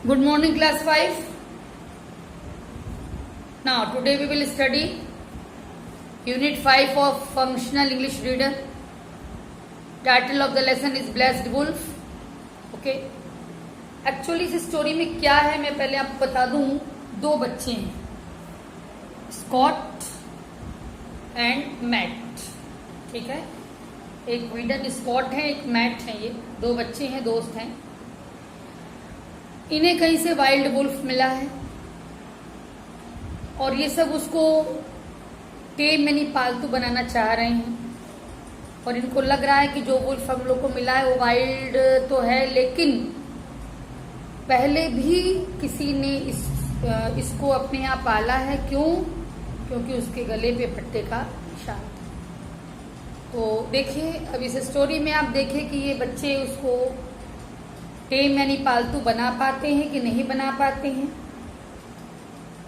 Good morning, class 5. Now, today we will study Unit 5 of Functional English Reader. Title of the lesson is Blessed Wolf. Okay. Actually इस story में क्या है मैं पहले आपको बता दूं. दो बच्चे हैं, स्कॉट एंड मैट. ठीक है, एक विडन स्कॉट है, एक मैट है. ये दो बच्चे हैं, दोस्त हैं. इन्हें कहीं से वाइल्ड वुल्फ मिला है और ये सब उसको टेम यानी पालतू बनाना चाह रहे हैं. और इनको लग रहा है कि जो वुल्फ हम लोग को मिला है वो वाइल्ड तो है, लेकिन पहले भी किसी ने इसको अपने यहाँ पाला है. क्यों? क्योंकि उसके गले पे पट्टे का निशान था. तो देखिए, अब इस स्टोरी में आप देखें कि ये बच्चे उसको टेम यानी पालतू बना पाते हैं कि नहीं बना पाते हैं.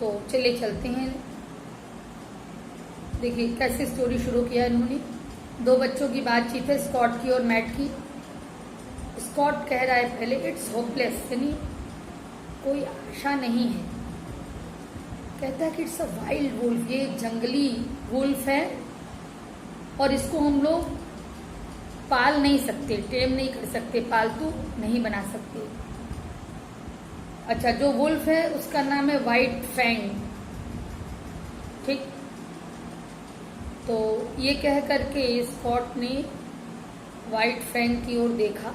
तो चलिए चलते हैं. देखिए कैसे स्टोरी शुरू किया इन्होंने. दो बच्चों की बातचीत है, स्कॉट की और मैट की. स्कॉट कह रहा है पहले इट्स होपलेस, यानी कोई आशा नहीं है. कहता है कि इट्स अ वाइल्ड वुल्फ, ये जंगली वुल्फ है और इसको हम लोग पाल नहीं सकते, टेम नहीं कर सकते, पालतू नहीं बना सकते. अच्छा, जो वुल्फ है उसका नाम है व्हाइट फैंग. ठीक, तो ये कह करके स्कॉट ने व्हाइट फैंग की ओर देखा.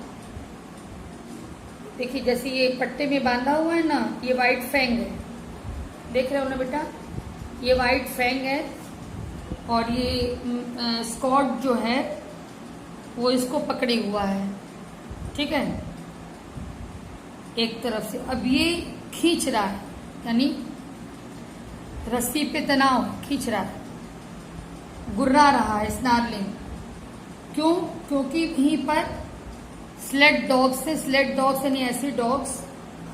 देखिए जैसे ये पट्टे में बांधा हुआ है ना, ये व्हाइट फैंग है. देख रहे हो ना बेटा, ये व्हाइट फैंग है और ये स्कॉट जो है वो इसको पकड़े हुआ है. ठीक है, एक तरफ से. अब ये खींच रहा है, यानी रस्सी पे तनाव खींच रहा है, गुर्रा रहा है, स्नार्लिंग. क्यों? क्योंकि वहीं पर स्लेड डॉग्स थे. स्लेड डॉग्स यानी ऐसे डॉग्स,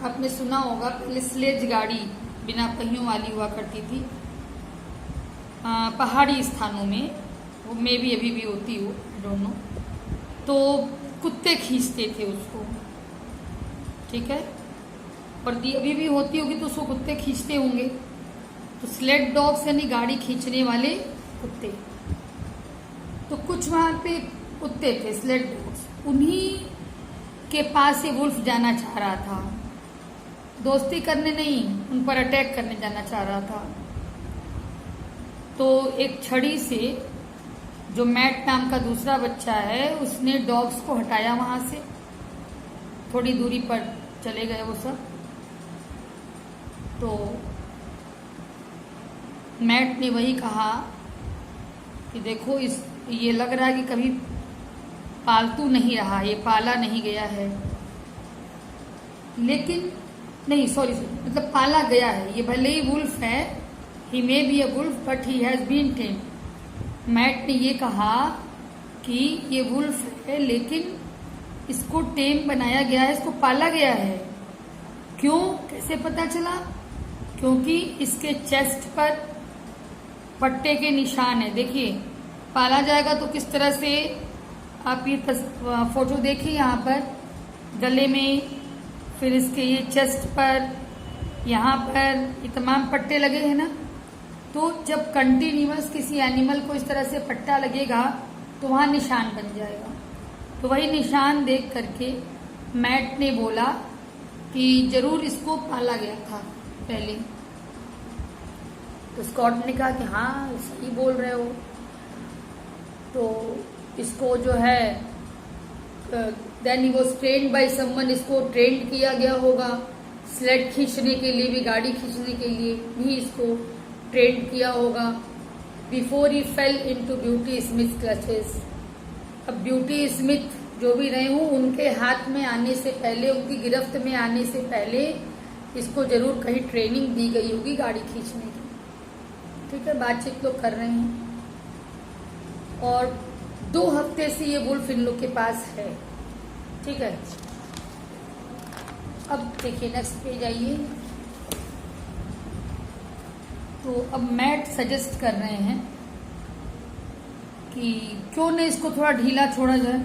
आपने सुना होगा पहले स्लेज गाड़ी बिना पहियों वाली हुआ करती थी पहाड़ी स्थानों में. वो मे भी अभी भी होती हो, डोंट नो. तो कुत्ते खींचते थे उसको. ठीक है, और अभी भी होती होगी तो उसको कुत्ते खींचते होंगे. तो स्लेड डॉग्स यानी गाड़ी खींचने वाले कुत्ते. तो कुछ वहां पे कुत्ते थे स्लेड डॉग्स, उन्हीं के पास ये वुल्फ जाना चाह रहा था. दोस्ती करने नहीं, उन पर अटैक करने जाना चाह रहा था. तो एक छड़ी से जो मैट नाम का दूसरा बच्चा है उसने डॉग्स को हटाया. वहां से थोड़ी दूरी पर चले गए वो सब. तो मैट ने वही कहा कि देखो ये लग रहा है कि कभी पालतू नहीं रहा, ये पाला नहीं गया है. लेकिन नहीं, सॉरी, मतलब पाला गया है. ये भले ही वुल्फ है, he may be a wolf but he has been tame. Matt ने ये कहा कि ये वुल्फ है लेकिन इसको टेम बनाया गया है, इसको पाला गया है. क्यों? कैसे पता चला? क्योंकि इसके चेस्ट पर पट्टे के निशान है. देखिए, पाला जाएगा तो किस तरह से, आप ये फोटो देखिए यहाँ पर, गले में, फिर इसके ये चेस्ट पर, यहाँ पर ये तमाम पट्टे लगे हैं ना. तो जब कंटिन्यूअस किसी एनिमल को इस तरह से पट्टा लगेगा तो वहां निशान बन जाएगा. तो वही निशान देख करके मैट ने बोला कि जरूर इसको पाला गया था पहले. तो स्कॉट ने कहा कि हाँ सही बोल रहे हो. तो इसको जो है then he was trained by someone, इसको ट्रेंड किया गया होगा. स्लेड खींचने के लिए भी, गाड़ी खींचने के लिए भी इसको ट्रेंड किया होगा. Before he fail into beauty Smith clutches. अब ब्यूटी स्मिथ जो भी रहे हूं, उनके हाथ में आने से पहले, उनकी गिरफ्त में आने से पहले इसको जरूर कहीं ट्रेनिंग दी गई होगी गाड़ी खींचने की. ठीक है, बातचीत लोग कर रहे हैं और 2 हफ्ते से ये वुल्फ इन लोग के पास है. ठीक है, अब देखिए नेक्स्ट पेज आइए. तो अब मैट सजेस्ट कर रहे हैं कि क्यों न इसको थोड़ा ढीला छोड़ा जाए,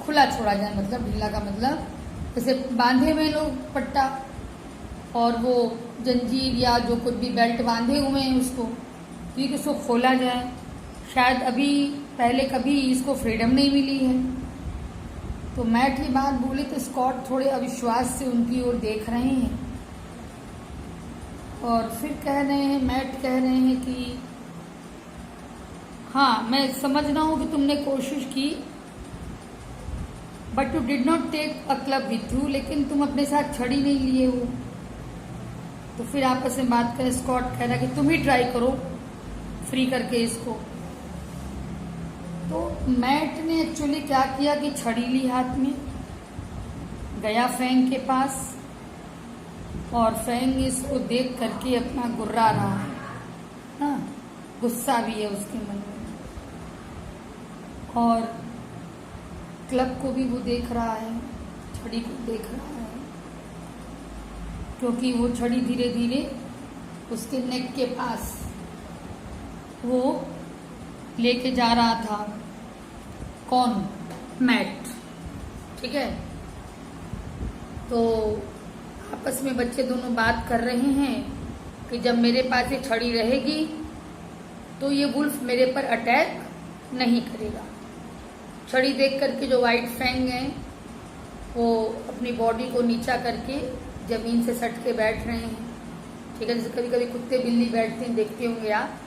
खुला छोड़ा जाए. मतलब ढीला का मतलब जैसे बांधे हुए लोग पट्टा और वो जंजीर या जो कुछ भी बेल्ट बांधे हुए हैं उसको, क्योंकि उसको खोला जाए। शायद अभी पहले कभी इसको फ्रीडम नहीं मिली है। तो मैट ये बात बोले तो स्कॉट थोड़े अविश्वास से उनकी ओर देख रहे हैं और फिर कह रहे हैं, मैट कह रहे हैं कि हाँ मैं समझ रहा हूँ कि तुमने कोशिश की, but you did not take a club with you, लेकिन तुम अपने साथ छड़ी नहीं लिए हो। तो फिर आपस में बात करें, स्कॉट कह रहा है कि तुम ही ट्राई करो फ्री करके इसको। तो मैट ने एक्चुअली क्या किया कि छड़ी ली हाथ में, गया फैंग के पास और फैंग इसको देख करके अपना गुर्रा रहा है, हाँ गुस्सा भी है उसके मन में, और क्लब को भी वो देख रहा है, छड़ी को देख रहा है, क्योंकि वो छड़ी धीरे धीरे उसके नेक के पास वो लेके जा रहा था। कौन? मैट। ठीक है। तो आपस में बच्चे दोनों बात कर रहे हैं कि जब मेरे पास ये छड़ी रहेगी तो ये वुल्फ मेरे पर अटैक नहीं करेगा। छड़ी देख करके जो वाइट फैंग हैं वो अपनी बॉडी को नीचा करके जमीन से सट के बैठ रहे हैं। ठीक है, जैसे कभी कभी कुत्ते बिल्ली बैठते हैं, देखते होंगे आप,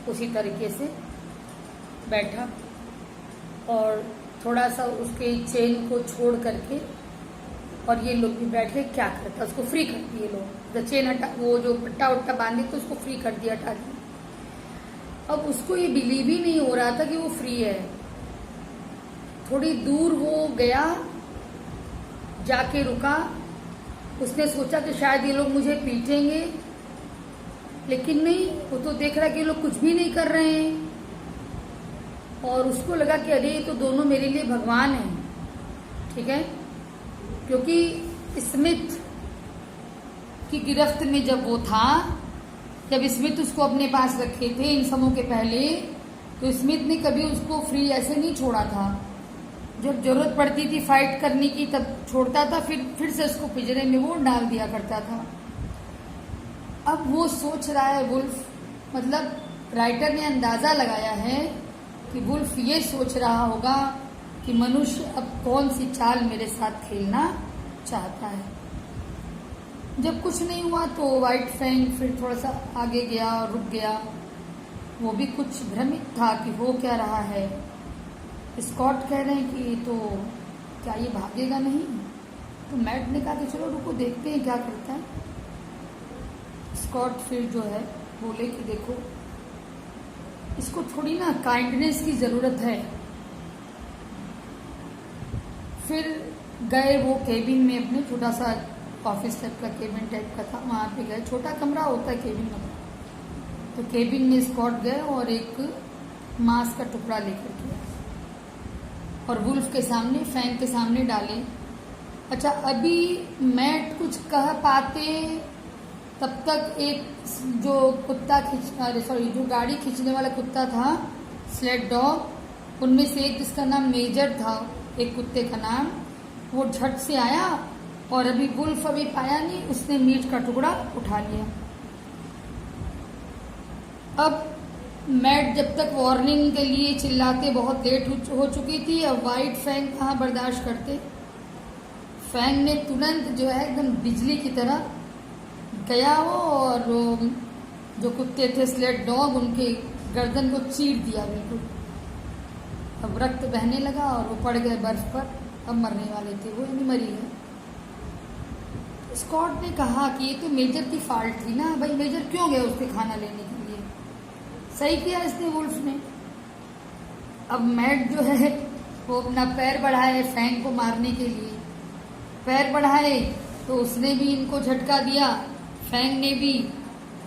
उसी तरीके से बैठा और थोड़ा सा उसके चेन को छोड़ करके, और ये लोग भी बैठे क्या करता, उसको फ्री कर दिए लोग। द चेन हटा, वो जो पट्टा उट्टा बांधे तो उसको फ्री कर दिया, हटा दिया। अब उसको ये बिलीव ही नहीं हो रहा था कि वो फ्री है। थोड़ी दूर वो गया, जाके रुका, उसने सोचा कि शायद ये लोग मुझे पीटेंगे, लेकिन नहीं, वो तो देख रहा कि ये लोग कुछ भी नहीं कर रहे हैं। और उसको लगा कि अरे ये तो दोनों मेरे लिए भगवान हैं। ठीक है, क्योंकि स्मिथ की गिरफ्त में जब वो था, जब स्मिथ उसको अपने पास रखे थे इन समों के पहले, तो स्मिथ ने कभी उसको फ्री ऐसे नहीं छोड़ा था। जब जरूरत पड़ती थी फाइट करने की तब छोड़ता था, फिर से उसको पिंजरे में वो डाल दिया करता था। अब वो सोच रहा है वुल्फ, मतलब राइटर ने अंदाजा लगाया है कि वुल्फ ये सोच रहा होगा कि मनुष्य अब कौन सी चाल मेरे साथ खेलना चाहता है। जब कुछ नहीं हुआ तो वाइट फैंग फिर थोड़ा सा आगे गया और रुक गया। वो भी कुछ भ्रमित था कि हो क्या रहा है। स्कॉट कह रहे हैं कि तो क्या ये भागेगा नहीं? तो मैट ने कहा कि चलो रुको, देखते हैं क्या करता है। स्कॉट फिर जो है बोले कि देखो, इसको थोड़ी ना काइंडनेस की जरूरत है। फिर गए वो केबिन में, अपने छोटा सा ऑफिस टाइप का केबिन टाइप का था, वहां पे गए। छोटा कमरा होता है केबिन में, तो केबिन में स्कॉट गए और एक मांस का टुकड़ा लेकर के और वुल्फ के सामने, फैंग के सामने डाले। अच्छा, अभी मैट कुछ कह पाते तब तक एक जो कुत्ता जो गाड़ी खींचने वाला कुत्ता था, स्लेड डॉग, उनमें से एक जिसका नाम मेजर था, एक कुत्ते का नाम, वो झट से आया और अभी वुल्फ अभी पाया नहीं, उसने मीट का टुकड़ा उठा लिया। अब मैट जब तक वार्निंग के लिए चिल्लाते बहुत लेट हो चुकी थी। अब वाइट फैंग कहाँ बर्दाश्त करते। फैंग ने तुरंत जो है एकदम बिजली की तरह गया वो, और जो कुत्ते थे स्लेड डॉग, उनके गर्दन को चीर दिया बिल्कुल। अब रक्त बहने लगा और वो पड़ गए बर्फ पर। अब मरने वाले थे वो, यानी मरी गए। स्कॉट ने कहा कि ये तो मेजर की फॉल्ट थी ना भाई, मेजर क्यों गया उसके खाना लेने के लिए? सही किया इसने वुल्फ ने। अब मैट जो है वो अपना पैर बढ़ाए फैंग को मारने के लिए। पैर बढ़ाए तो उसने भी इनको झटका दिया, फैंग ने भी,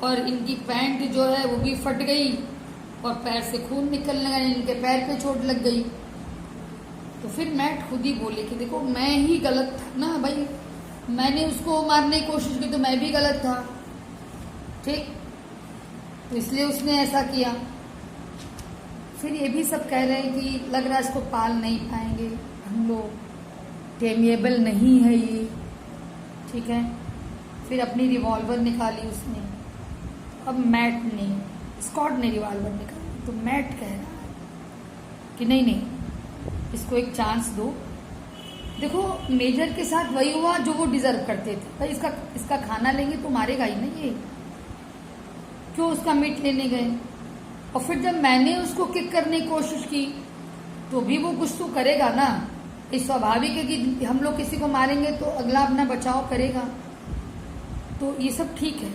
और इनकी पैंट जो है वो भी फट गई और पैर से खून निकलने लगा, इनके पैर पे चोट लग गई। तो फिर मैट खुद ही बोले कि देखो मैं ही गलत था ना भाई, मैंने उसको मारने की कोशिश की तो मैं भी गलत था, ठीक, तो इसलिए उसने ऐसा किया। फिर ये भी सब कह रहे हैं कि लग रहा है इसको पाल नहीं पाएंगे हम लोग, टेमिएबल नहीं है ये, ठीक है। फिर अपनी रिवॉल्वर निकाली उसने। अब मैट ने, स्कॉट ने रिवॉल्वर निकाली, तो मैट कह रहा है कि नहीं नहीं, इसको एक चांस दो। देखो मेजर के साथ वही हुआ जो वो डिजर्व करते थे। भाई इसका खाना लेंगे तो मारेगा ही नहीं, ये क्यों उसका मीट लेने गए। और फिर जब मैंने उसको किक करने की कोशिश की तो भी वो कुछ तो करेगा ना। ये स्वाभाविक है कि हम लोग किसी को मारेंगे तो अगला अपना बचाव करेगा। तो ये सब ठीक है,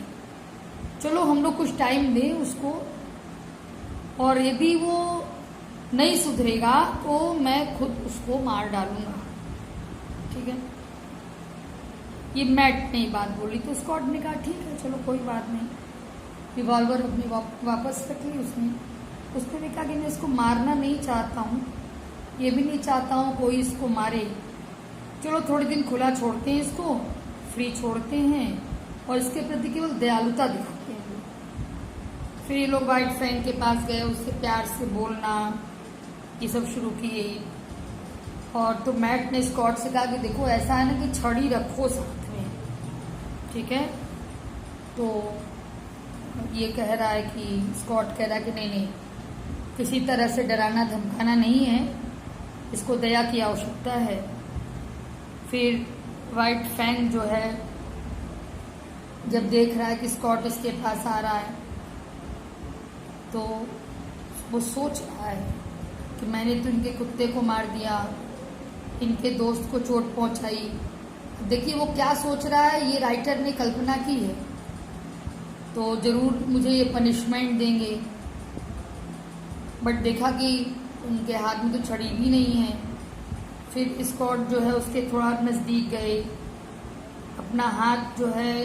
चलो हम लोग कुछ टाइम दें उसको, और यदि वो नहीं सुधरेगा तो मैं खुद उसको मार डालूंगा, ठीक है। ये मैट ने बात बोली तो स्कॉट ने कहा ठीक है चलो कोई बात नहीं। रिवॉल्वर अपनी वापस रख ली उसने भी कहा कि मैं इसको मारना नहीं चाहता हूँ, ये भी नहीं चाहता हूँ कोई इसको मारे, चलो थोड़े दिन खुला छोड़ते हैं, इसको फ्री छोड़ते हैं और इसके प्रति केवल दयालुता दिखाते हैं। फिर ये लोग व्हाइट फैंग के पास गए, उससे प्यार से बोलना ये सब शुरू किए। और तो मैट ने स्कॉट से कहा कि देखो ऐसा है ना कि छड़ी रखो साथ में, ठीक है। तो ये कह रहा है कि स्कॉट कह रहा है कि नहीं नहीं, किसी तरह से डराना धमकाना नहीं है, इसको दया की आवश्यकता है। फिर व्हाइट फैंग जो है जब देख रहा है कि स्कॉट इसके पास आ रहा है तो वो सोच रहा है कि मैंने तो इनके कुत्ते को मार दिया, इनके दोस्त को चोट पहुंचाई। देखिए वो क्या सोच रहा है, ये राइटर ने कल्पना की है, तो जरूर मुझे ये पनिशमेंट देंगे। बट देखा कि उनके हाथ में तो छड़ी भी नहीं है। फिर स्कॉट जो है उसके थोड़ा नज़दीक गए, अपना हाथ जो है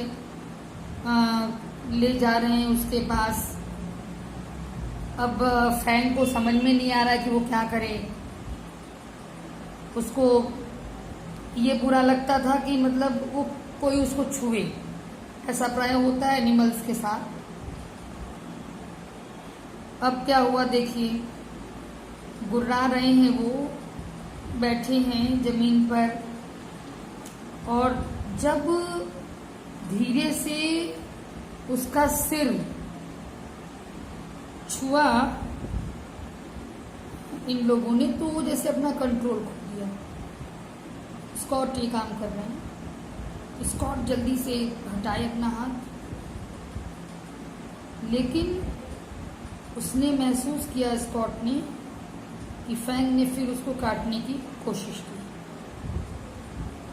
ले जा रहे हैं उसके पास। अब फैंग को समझ में नहीं आ रहा है कि वो क्या करे। उसको ये बुरा लगता था कि मतलब वो कोई उसको छुए, ऐसा प्राय होता है एनिमल्स के साथ। अब क्या हुआ देखिए, गुर्रा रहे हैं वो, बैठे हैं जमीन पर, और जब धीरे से उसका सिर छुआ इन लोगों ने तो वो जैसे अपना कंट्रोल खो दिया। स्कॉट ये काम कर रहे हैं, स्कॉट जल्दी से हटाए अपना हाथ, लेकिन उसने महसूस किया स्कॉट ने कि फैंग ने फिर उसको काटने की कोशिश की,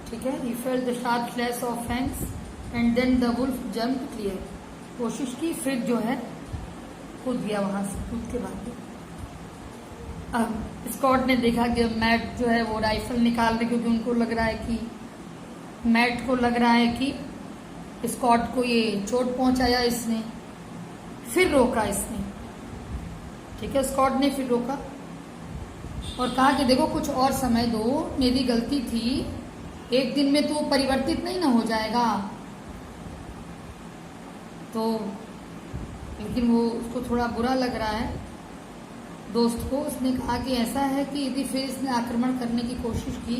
ठीक है। He felt the sharp flash of fangs and then the wolf jump clear. कोशिश की, फिर जो है कूद गया वहां से, कूद के भागे। अब स्कॉट ने देखा कि मैट जो है वो राइफल निकाल रहे, क्योंकि उनको लग रहा है कि मैट को लग रहा है कि स्कॉट को ये चोट पहुंचाया इसने। फिर रोका इसने, ठीक है। स्कॉट ने फिर रोका और कहा कि देखो कुछ और समय दो, मेरी गलती थी, एक दिन में तो परिवर्तित नहीं ना हो जाएगा। तो लेकिन वो उसको थोड़ा बुरा लग रहा है दोस्त को। उसने कहा कि ऐसा है कि यदि फिर इसने आक्रमण करने की कोशिश की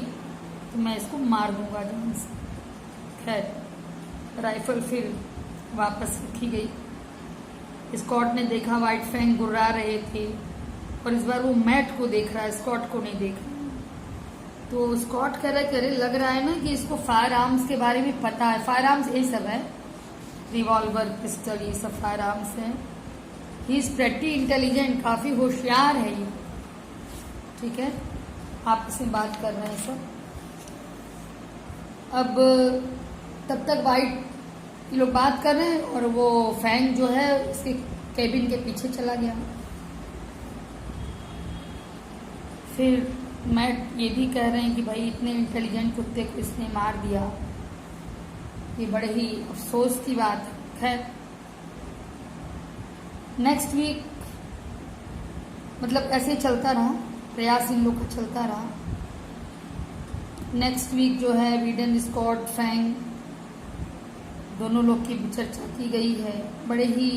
तो मैं इसको मार दूंगा जान से। खैर राइफल फिर वापस रखी गई। स्कॉट ने देखा व्हाइट फैंग गुर्रा रहे थे, और इस बार वो मैट को देख रहा है, स्कॉट को नहीं देख रहा। तो स्कॉट कह रहा है, अरे लग रहा है ना कि इसको फायर आर्म्स के बारे में पता है। फायर आर्म्स यही सब है, रिवॉल्वर, पिस्टल, ये सब फायर आर्म्स हैं। ही इज प्रेटी इंटेलिजेंट, काफी होशियार है ये, ठीक है। आपस में बात कर रहे हैं सब। अब तब तक वाइट ये लोग बात कर रहे हैं और वो फैंग जो है उसके केबिन के पीछे चला गया। फिर मैट ये भी कह रहे हैं कि भाई इतने इंटेलिजेंट कुत्ते को इसने मार दिया, ये बड़े ही अफसोस की बात है। खैर नेक्स्ट वीक मतलब ऐसे ही चलता रहा, प्रयास इन लोग का चलता रहा। नेक्स्ट वीक जो है वीडन, स्कॉट, फैंग दोनों लोग की चर्चा की गई है, बड़े ही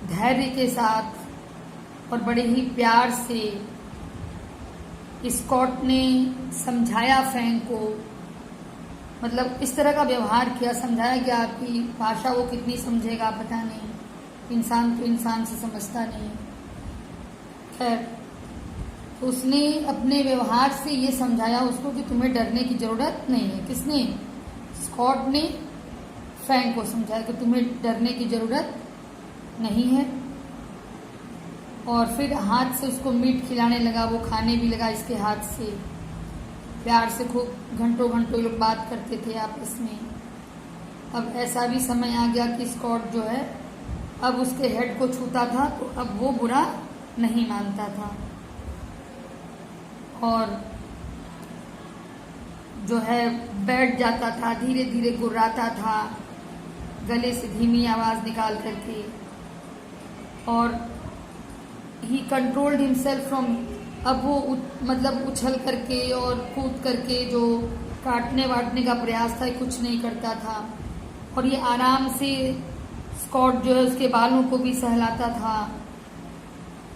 धैर्य के साथ और बड़े ही प्यार से स्कॉट ने समझाया फैंग को कि ये जो मतलब इस तरह का व्यवहार किया, समझाया कि आपकी भाषा वो कितनी समझेगा पता नहीं, इंसान तो इंसान से समझता नहीं। खैर, तो उसने अपने व्यवहार से ये समझाया उसको कि तुम्हें डरने की जरूरत नहीं है। किसने? स्कॉट ने फैंग को समझाया कि तुम्हें डरने की जरूरत नहीं है। और फिर हाथ से उसको मीट खिलाने लगा, वो खाने भी लगा इसके हाथ से। प्यार से खूब घंटों घंटों लोग बात करते थे आपस में। अब ऐसा भी समय आ गया कि स्कॉट जो है अब उसके हेड को छूता था तो अब वो बुरा नहीं मानता था और जो है बैठ जाता था, धीरे धीरे गुर्राता था गले से धीमी आवाज निकाल करके। और ही कंट्रोल्ड हिमसेल्फ फ्रॉम, अब वो मतलब उछल करके और कूद करके जो काटने वाटने का प्रयास था कुछ नहीं करता था। और ये आराम से स्कॉट जो है उसके बालों को भी सहलाता था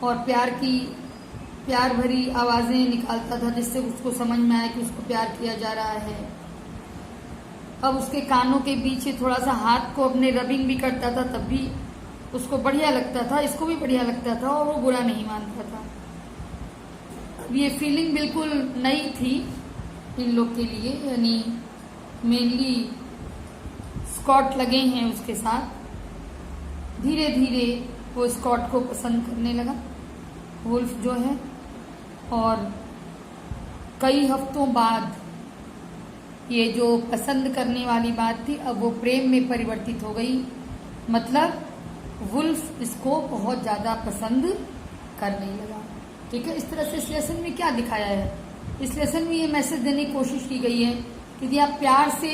और प्यार भरी आवाजें निकालता था जिससे उसको समझ में आया कि उसको प्यार किया जा रहा है। अब उसके कानों के बीच थोड़ा सा हाथ को अपने रबिंग भी करता था, तब भी उसको बढ़िया लगता था, इसको भी बढ़िया लगता था और वो बुरा नहीं मानता था। अब ये फीलिंग बिल्कुल नई थी इन लोग के लिए, यानी मेनली स्कॉट लगे हैं उसके साथ। धीरे धीरे वो स्कॉट को पसंद करने लगा, वुल्फ जो है। और कई हफ्तों बाद ये जो पसंद करने वाली बात थी अब वो प्रेम में परिवर्तित हो गई। मतलब वुल्फ इसको बहुत ज्यादा पसंद करने लगा। ठीक है, इस तरह से इस लेसन में क्या दिखाया है? इस लेसन में ये मैसेज देने की कोशिश की गई है कि यदि आप प्यार से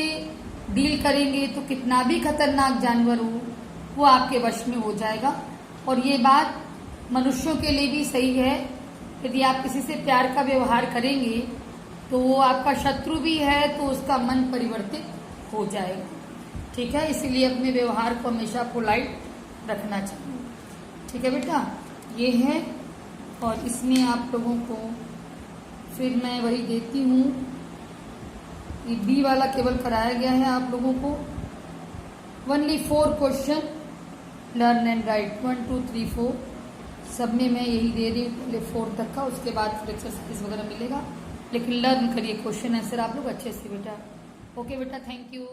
डील करेंगे तो कितना भी खतरनाक जानवर हो वो आपके वश में हो जाएगा। और ये बात मनुष्यों के लिए भी सही है, यदि आप किसी से प्यार का व्यवहार करेंगे तो वो आपका शत्रु भी है तो उसका मन परिवर्तित हो जाएगा। ठीक है, इसीलिए अपने व्यवहार को हमेशा पोलाइट रखना चाहिए। ठीक है बेटा, ये है। और इसमें आप लोगों को फिर मैं वही देती हूँ, ये बी वाला केवल कराया गया है आप लोगों को। Only 4 question learn and right 1 2 3 4 सब में मैं यही दे रही हूँ, पहले 4 तक का, उसके बाद फिर एक्सरसाइज वगैरह मिलेगा। लेकिन लर्न करिए, क्वेश्चन आंसर आप लोग अच्छे से बेटा। ओके बेटा, थैंक यू।